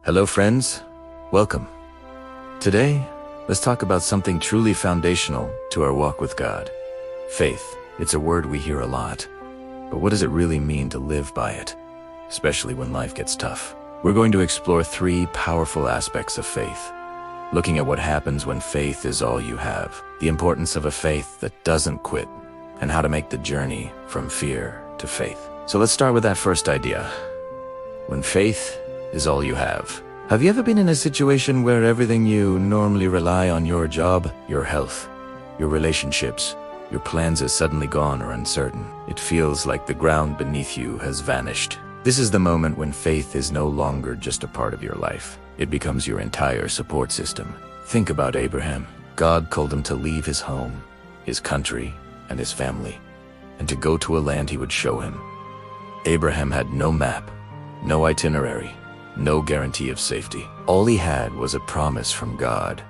Hello friends, welcome. Today, let's talk about something truly foundational to our walk with God. Faith. It's a word we hear a lot, but what does it really mean to live by it, especially when life gets tough? We're going to explore three powerful aspects of faith, looking at what happens when faith is all you have, the importance of a faith that doesn't quit, and how to make the journey from fear to faith. So let's start with that first idea. When faith is all you have. Have you ever been in a situation where everything you normally rely on, your job, your health, your relationships, your plans is suddenly gone or uncertain? It feels like the ground beneath you has vanished. This is the moment when faith is no longer just a part of your life. It becomes your entire support system. Think about Abraham. God called him to leave his home, his country, and his family, and to go to a land he would show him. Abraham had no map, no itinerary, no guarantee of safety. All he had was a promise from God.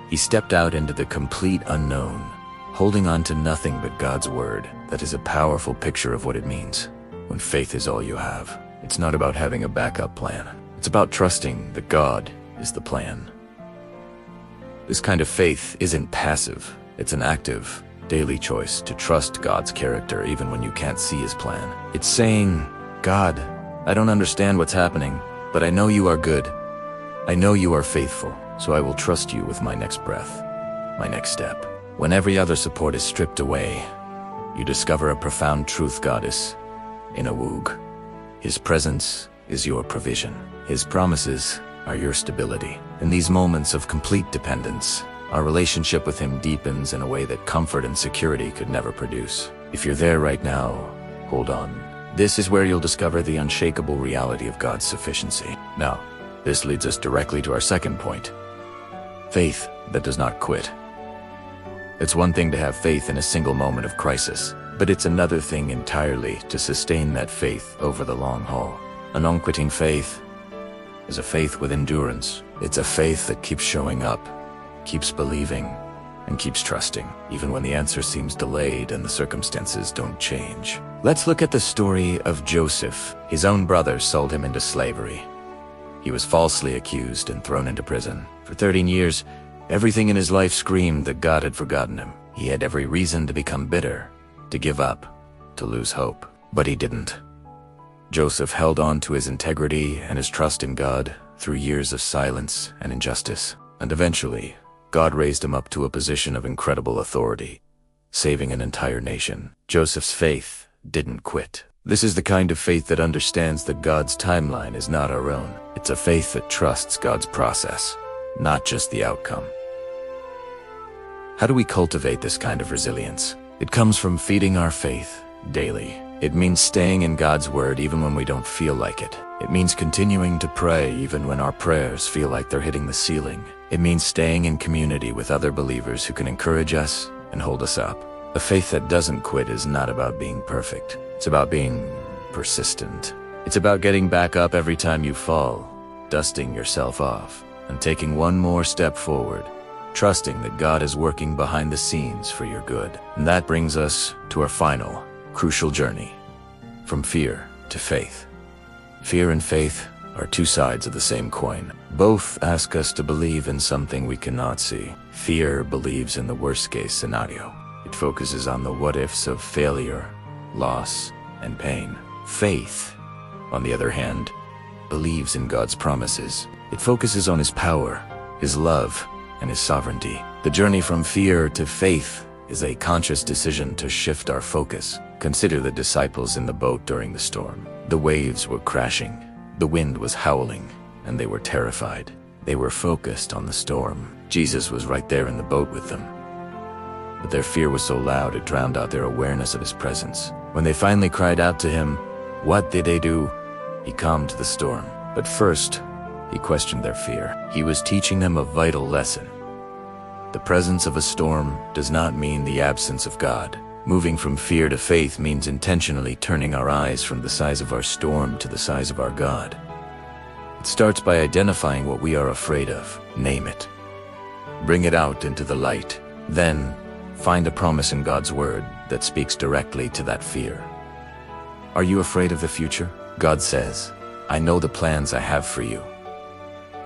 He stepped out into the complete unknown, holding on to nothing but God's word. That is a powerful picture of what it means when faith is all you have. It's not about having a backup plan. It's about trusting that God is the plan. This kind of faith isn't passive. It's an active, daily choice to trust God's character even when you can't see his plan. It's saying, God, I don't understand what's happening, but I know you are good. I know you are faithful, so I will trust you with my next breath, my next step. When every other support is stripped away, you discover a profound truth. God is in a woog. His presence is your provision. His promises are your stability. In these moments of complete dependence, our relationship with him deepens in a way that comfort and security could never produce. If you're there right now, hold on. This is where you'll discover the unshakable reality of God's sufficiency. Now, this leads us directly to our second point. Faith that does not quit. It's one thing to have faith in a single moment of crisis, but it's another thing entirely to sustain that faith over the long haul. An unquitting faith is a faith with endurance. It's a faith that keeps showing up, keeps believing, and keeps trusting, even when the answer seems delayed and the circumstances don't change. Let's look at the story of Joseph. His own brothers sold him into slavery. He was falsely accused and thrown into prison. For 13 years, everything in his life screamed that God had forgotten him. He had every reason to become bitter, to give up, to lose hope. But he didn't. Joseph held on to his integrity and his trust in God through years of silence and injustice. And eventually, God raised him up to a position of incredible authority, saving an entire nation. Joseph's faith didn't quit. This is the kind of faith that understands that God's timeline is not our own. It's a faith that trusts God's process, not just the outcome. How do we cultivate this kind of resilience? It comes from feeding our faith daily. It means staying in God's word even when we don't feel like it. It means continuing to pray even when our prayers feel like they're hitting the ceiling. It means staying in community with other believers who can encourage us and hold us up. A faith that doesn't quit is not about being perfect. It's about being persistent. It's about getting back up every time you fall, dusting yourself off, and taking one more step forward, trusting that God is working behind the scenes for your good. And that brings us to our final, crucial journey, from fear to faith. Fear and faith are two sides of the same coin. Both ask us to believe in something we cannot see. Fear believes in the worst-case scenario. It focuses on the what-ifs of failure, loss, and pain. Faith, on the other hand, believes in God's promises. It focuses on his power, his love, and his sovereignty. The journey from fear to faith is a conscious decision to shift our focus. Consider the disciples in the boat during the storm. The waves were crashing, the wind was howling, and they were terrified. They were focused on the storm. Jesus was right there in the boat with them. But their fear was so loud it drowned out their awareness of his presence. When they finally cried out to him, what did they do? He calmed the storm. But first, he questioned their fear. He was teaching them a vital lesson. The presence of a storm does not mean the absence of God. Moving from fear to faith means intentionally turning our eyes from the size of our storm to the size of our God. It starts by identifying what we are afraid of. Name it. Bring it out into the light. Then, find a promise in God's word that speaks directly to that fear. Are you afraid of the future? God says, I know the plans I have for you,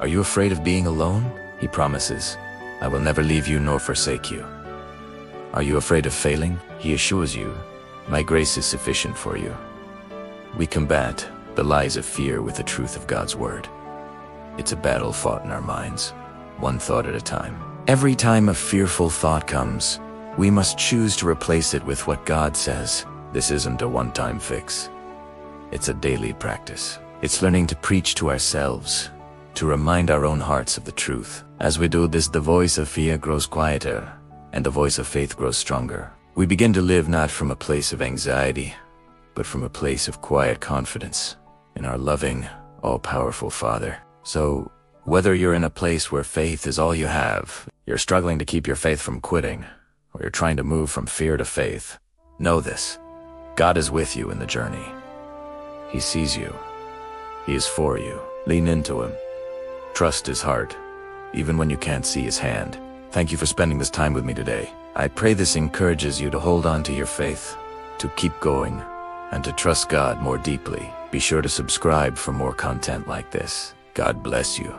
Are you afraid of being alone? He promises, I will never leave you nor forsake you. Are you afraid of failing? He assures you, my grace is sufficient for you. We combat the lies of fear with the truth of God's word. It's a battle fought in our minds, one thought at a time. Every time a fearful thought comes, we must choose to replace it with what God says. This isn't a one-time fix. It's a daily practice. It's learning to preach to ourselves, to remind our own hearts of the truth. As we do this, the voice of fear grows quieter, and the voice of faith grows stronger. We begin to live not from a place of anxiety, but from a place of quiet confidence in our loving, all-powerful Father. So, whether you're in a place where faith is all you have, you're struggling to keep your faith from quitting, or you're trying to move from fear to faith, know this: God is with you in the journey. He sees you. He is for you. Lean into Him. Trust His heart, even when you can't see His hand. Thank you for spending this time with me today. I pray this encourages you to hold on to your faith, to keep going, and to trust God more deeply. Be sure to subscribe for more content like this. God bless you.